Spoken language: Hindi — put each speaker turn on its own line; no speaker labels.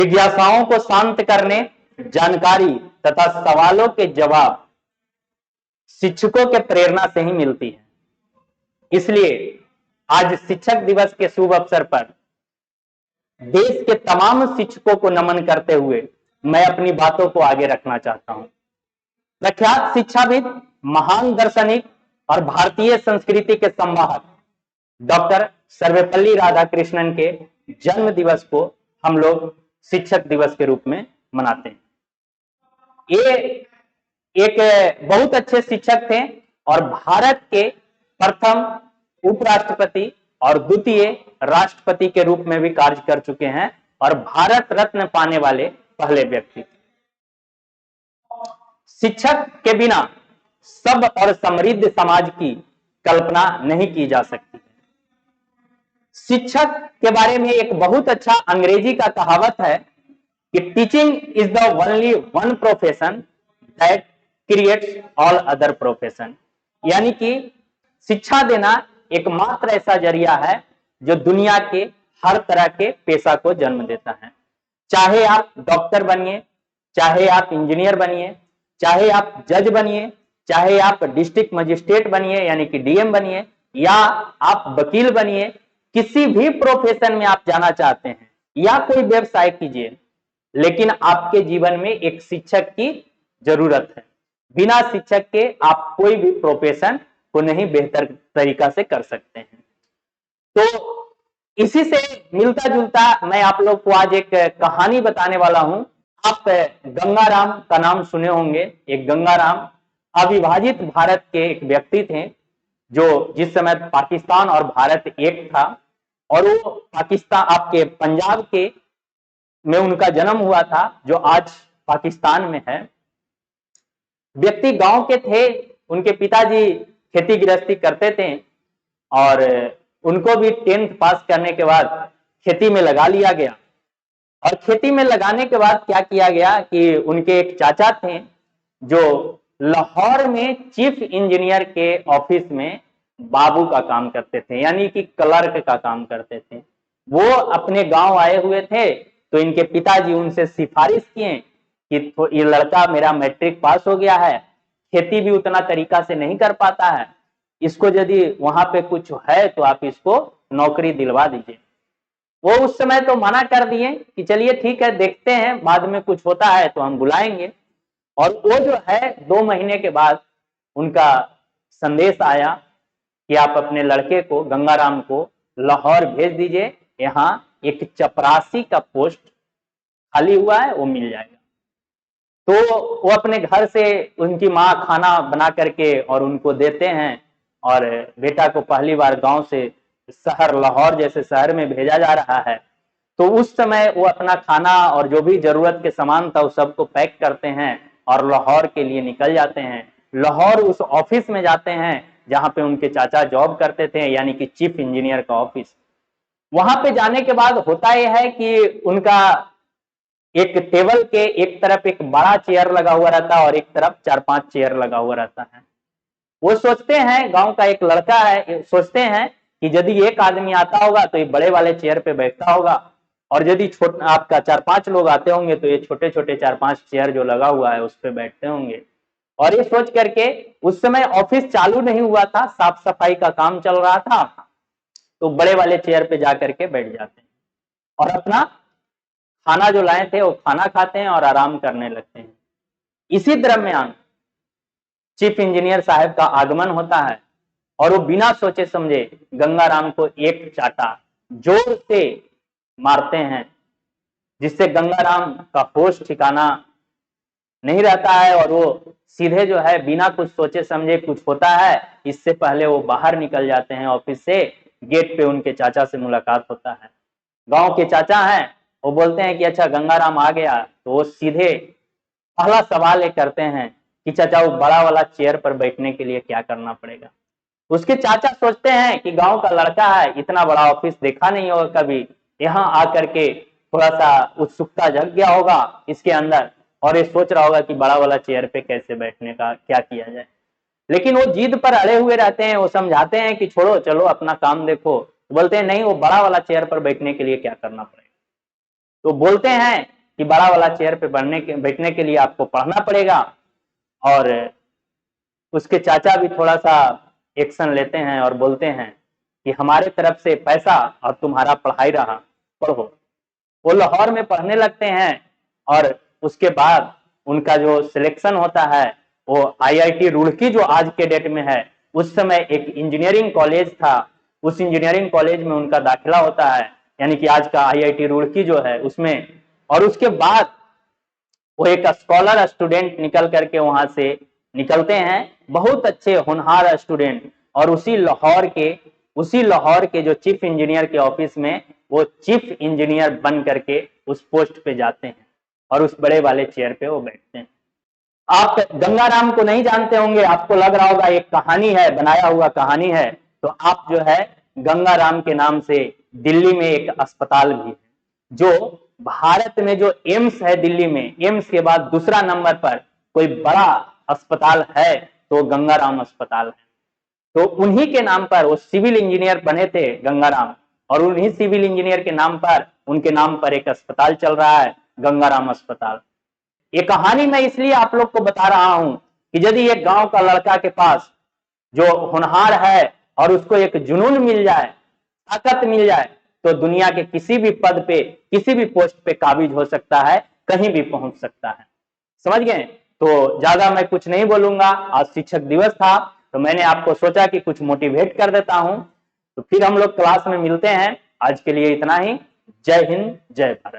जिज्ञासाओं को शांत करने, जानकारी तथा सवालों के जवाब शिक्षकों के प्रेरणा से ही मिलती है। इसलिए आज शिक्षक दिवस के शुभ अवसर पर देश के तमाम शिक्षकों को नमन करते हुए मैं अपनी बातों को आगे रखना चाहता हूं। प्रख्यात शिक्षाविद, महान दार्शनिक और भारतीय संस्कृति के संवाहक डॉक्टर सर्वपल्ली राधाकृष्णन के जन्म दिवस को हम लोग शिक्षक दिवस के रूप में मनाते हैं। ये एक बहुत अच्छे शिक्षक थे और भारत के प्रथम उपराष्ट्रपति और द्वितीय राष्ट्रपति के रूप में भी कार्य कर चुके हैं और भारत रत्न पाने वाले पहले व्यक्ति। शिक्षक के बिना सब और समृद्ध समाज की कल्पना नहीं की जा सकती। शिक्षक के बारे में एक बहुत अच्छा अंग्रेजी का कहावत है कि teaching is the only one profession that creates all other profession, यानी कि शिक्षा देना एकमात्र ऐसा जरिया है जो दुनिया के हर तरह के पेशा को जन्म देता है। चाहे आप डॉक्टर बनिए, चाहे आप इंजीनियर बनिए, चाहे आप जज बनिए, चाहे आप डिस्ट्रिक्ट मजिस्ट्रेट बनिए यानी कि डीएम बनिए, या आप वकील बनिए, किसी भी प्रोफेशन में आप जाना चाहते हैं या कोई व्यवसाय कीजिए, लेकिन आपके जीवन में एक शिक्षक की जरूरत है। बिना शिक्षक के आप कोई भी प्रोफेशन को नहीं बेहतर तरीका से कर सकते हैं। तो इसी से मिलता जुलता मैं आप लोग को आज एक कहानी बताने वाला हूं। आप गंगाराम का नाम सुने होंगे। एक गंगाराम अविभाजित भारत के एक व्यक्ति थे जो जिस समय पाकिस्तान और भारत एक था, और वो पाकिस्तान आपके पंजाब के में उनका जन्म हुआ था जो आज पाकिस्तान में है। व्यक्ति गांव के थे, उनके पिताजी खेती गृहस्थी करते थे और उनको भी 10th पास करने के बाद खेती में लगा लिया गया। और खेती में लगाने के बाद क्या किया गया कि उनके एक चाचा थे जो लाहौर में चीफ इंजीनियर के ऑफिस में बाबू का काम करते थे, यानी कि क्लर्क का काम करते थे। वो अपने गांव आए हुए थे तो इनके पिताजी उनसे सिफारिश किए कि ये लड़का मेरा मैट्रिक पास हो गया है, खेती भी उतना तरीका से नहीं कर पाता है, इसको यदि वहां पे कुछ है तो आप इसको नौकरी दिलवा दीजिए। वो उस समय तो मना कर दिए कि चलिए ठीक है, देखते हैं, बाद में कुछ होता है तो हम बुलाएंगे। और वो जो है 2 महीने के बाद उनका संदेश आया कि आप अपने लड़के को, गंगाराम को, लाहौर भेज दीजिए, यहाँ एक चपरासी का पोस्ट खाली हुआ है, वो मिल जाएगा। तो वो अपने घर से उनकी माँ खाना बना करके और उनको देते हैं और बेटा को पहली बार गांव से शहर, लाहौर जैसे शहर में भेजा जा रहा है। तो उस समय वो अपना खाना और जो भी जरूरत के सामान था उस सबको पैक करते हैं और लाहौर के लिए निकल जाते हैं। लाहौर उस ऑफिस में जाते हैं जहां पे उनके चाचा जॉब करते थे, यानी कि चीफ इंजीनियर का ऑफिस। वहां पे जाने के बाद होता यह है कि उनका एक टेबल के एक तरफ एक बड़ा चेयर लगा हुआ रहता है और एक तरफ 4-5 चेयर लगा हुआ रहता है। वो सोचते हैं, गांव का एक लड़का है, सोचते हैं कि यदि एक आदमी आता होगा तो ये बड़े वाले चेयर पे बैठता होगा और यदि आपका 4-5 लोग आते होंगे तो ये छोटे छोटे 4-5 चेयर जो लगा हुआ है उस पे बैठते होंगे। और ये सोच करके, उस समय ऑफिस चालू नहीं हुआ था, साफ सफाई का काम चल रहा था, तो बड़े वाले चेयर पे जाकर के बैठ जाते हैं और अपना खाना जो लाए थे वो खाना खाते हैं और आराम करने लगते हैं। इसी दरम्यान चीफ इंजीनियर साहब का आगमन होता है और वो बिना सोचे समझे गंगाराम को एक चाटा जोर से मारते हैं, जिससे गंगाराम का होश ठिकाना नहीं रहता है और वो सीधे जो है बिना कुछ सोचे समझे, कुछ होता है इससे पहले वो बाहर निकल जाते हैं ऑफिस से। गेट पे उनके चाचा से मुलाकात होता है। गांव के चाचा हैं, वो बोलते हैं कि अच्छा गंगाराम आ गया। तो वो सीधे पहला सवाल ये करते हैं कि चाचा वो बड़ा वाला चेयर पर बैठने के लिए क्या करना पड़ेगा। उसके चाचा सोचते हैं कि गांव का लड़का है, इतना बड़ा ऑफिस देखा नहीं होगा कभी, यहाँ आकर के थोड़ा सा उत्सुकता जग गया होगा इसके अंदर और ये सोच रहा होगा कि बड़ा वाला चेयर पे कैसे बैठने का क्या किया जाए। लेकिन वो जिद पर अड़े हुए रहते हैं। वो समझाते हैं कि छोड़ो, चलो अपना काम देखो। बोलते हैं नहीं, वो बड़ा वाला चेयर पर बैठने के लिए क्या करना पड़ेगा। तो बोलते हैं कि बड़ा वाला चेयर पे बैठने के लिए आपको पढ़ना पड़ेगा, और उसके चाचा भी थोड़ा सा एक्शन लेते हैं और बोलते हैं कि हमारे तरफ से पैसा और तुम्हारा पढ़ाई रहा, पढ़ो। वो लाहौर में पढ़ने लगते हैं और उसके बाद उनका जो सिलेक्शन होता है वो आईआईटी रुड़की जो आज के डेट में है, उस समय एक इंजीनियरिंग कॉलेज था, उस इंजीनियरिंग कॉलेज में उनका दाखिला होता है, यानी कि आज का आईआईटी रुड़की जो है उसमें। और उसके बाद वो एक स्कॉलर स्टूडेंट निकल करके वहां से निकलते हैं, बहुत अच्छे होनहार स्टूडेंट, और उसी लाहौर के जो चीफ इंजीनियर के ऑफिस में वो चीफ इंजीनियर बन करके उस पोस्ट पे जाते हैं और उस बड़े वाले चेयर पे वो बैठते हैं। आप गंगाराम को नहीं जानते होंगे, आपको लग रहा होगा एक कहानी है, बनाया हुआ कहानी है। तो आप जो है गंगाराम के नाम से दिल्ली में एक अस्पताल भी है, जो भारत में जो एम्स है दिल्ली में, एम्स के बाद दूसरा नंबर पर कोई बड़ा अस्पताल है तो गंगाराम अस्पताल है। तो उन्हीं के नाम पर वो सिविल इंजीनियर बने थे गंगाराम, और उन्हीं सिविल इंजीनियर के नाम पर उनके नाम पर एक अस्पताल चल रहा है, गंगाराम अस्पताल। ये कहानी मैं इसलिए आप लोग को बता रहा हूं कि यदि एक गांव का लड़का के पास जो होनहार है और उसको एक जुनून मिल जाए, ताकत मिल जाए, तो दुनिया के किसी भी पद पे, किसी भी पोस्ट पे काबिज हो सकता है, कहीं भी पहुंच सकता है। समझ गए? तो ज्यादा मैं कुछ नहीं बोलूंगा, आज शिक्षक दिवस था तो मैंने आपको सोचा कि कुछ मोटिवेट कर देता हूं। तो फिर हम लोग क्लास में मिलते हैं, आज के लिए इतना ही। जय हिंद, जय भारत।